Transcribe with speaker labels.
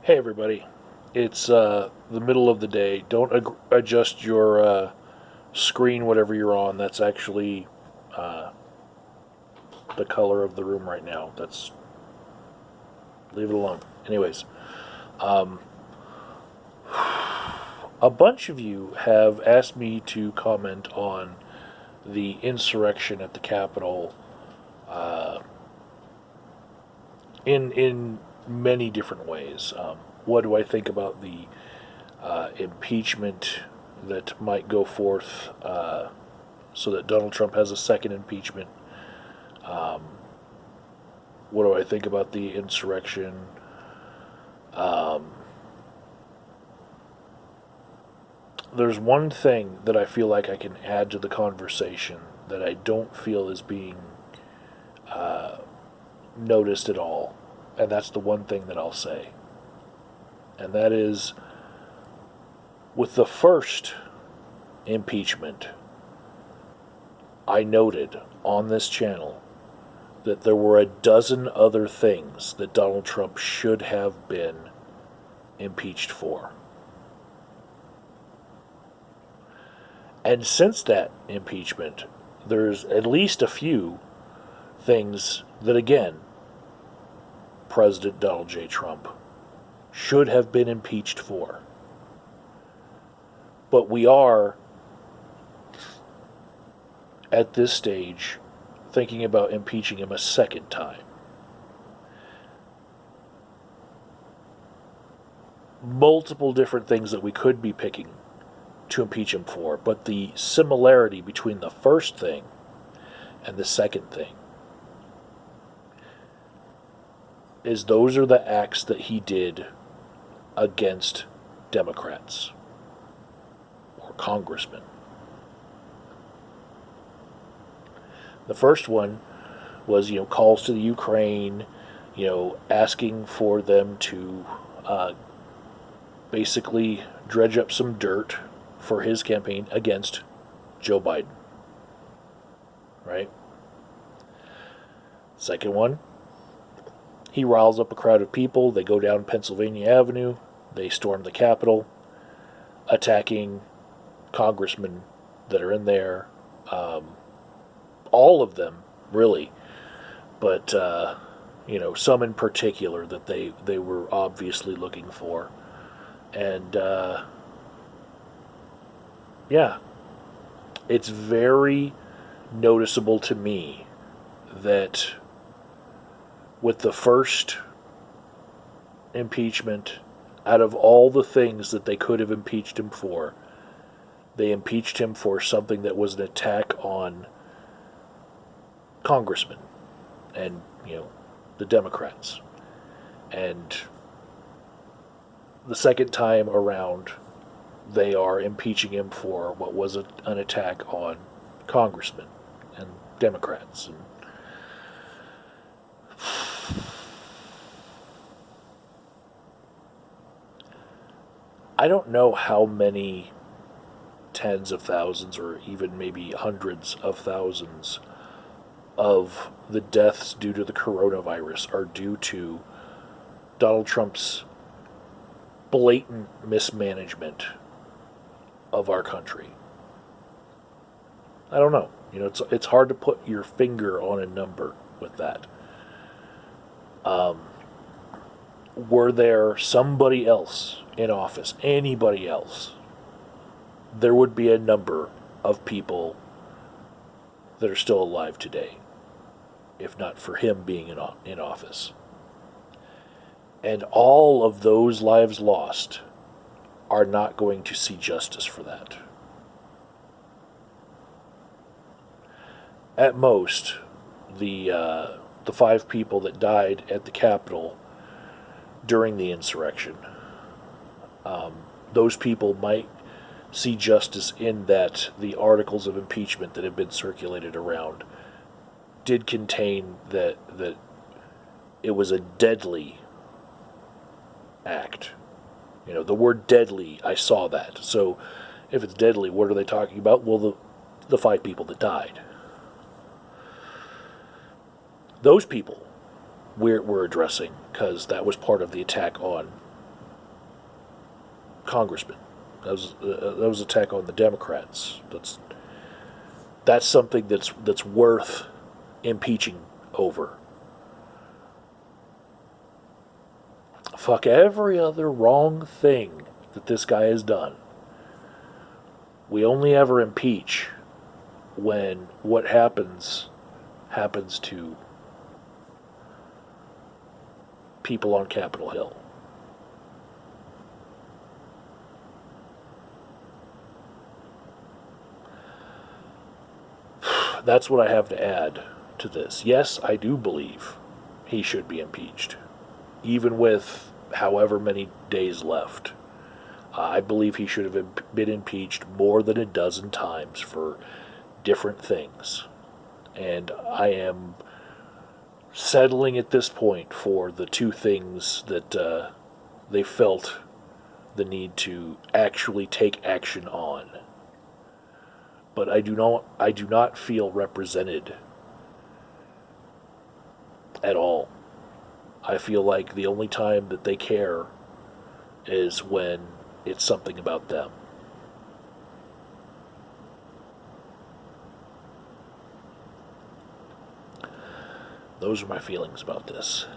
Speaker 1: Hey everybody, it's the middle of the day. Don't adjust your screen, whatever you're on. That's actually uh, the color of the room right now. That's leave it alone. Anyways, um, a bunch of you have asked me to comment on the insurrection at the Capitol uh, in many different ways. What do I think about the impeachment that might go forth so that Donald Trump has a second impeachment? Um, what do I think about the insurrection? Um, there's one thing that I feel like I can add to the conversation that I don't feel is being uh, noticed at all, and that's the one thing that I'll say. And that is with the first impeachment, I noted on this channel that there were a dozen other things that Donald Trump should have been impeached for. And since that impeachment, there's at least a few things that, again, President Donald J. Trump should have been impeached for. But we are, at this stage, thinking about impeaching him a second time. Multiple different things that we could be picking to impeach him for, but the similarity between the first thing and the second thing is those are the acts that he did against Democrats or congressmen. The first one was, calls to the Ukraine, asking for them to basically dredge up some dirt for his campaign against Joe Biden. Right? Second one, he riles up a crowd of people. They go down Pennsylvania Avenue. They storm the Capitol, attacking congressmen that are in there. All of them, really. But, some in particular that they were obviously looking for. And, yeah, it's very noticeable to me that with the first impeachment, out of all the things that they could have impeached him for, they impeached him for something that was an attack on congressmen and, the Democrats. And the second time around, they are impeaching him for what was an attack on congressmen and Democrats. And I don't know how many tens of thousands or even maybe hundreds of thousands of the deaths due to the coronavirus are due to Donald Trump's blatant mismanagement of our country. I don't know. It's hard to put your finger on a number with that. Were there somebody else in office, anybody else, there would be a number of people that are still alive today, if not for him being in office. And all of those lives lost are not going to see justice for that. At most, the 5 people that died at the Capitol during the insurrection, those people might see justice in that the articles of impeachment that have been circulated around did contain that it was a deadly act. The word deadly, I saw that. So if it's deadly, what are they talking about? Well, the 5 people that died. Those people we're addressing because that was part of the attack on congressman. That was an attack on the Democrats. That's something that's worth impeaching over. Fuck every other wrong thing that this guy has done. We only ever impeach when what happens to people on Capitol Hill. That's what I have to add to this. Yes, I do believe he should be impeached, even with however many days left. I believe he should have been impeached more than a dozen times for different things. And I am settling at this point for the two things that they felt the need to actually take action on. But I do not feel represented at all. I feel like the only time that they care is when it's something about them. Those are my feelings about this.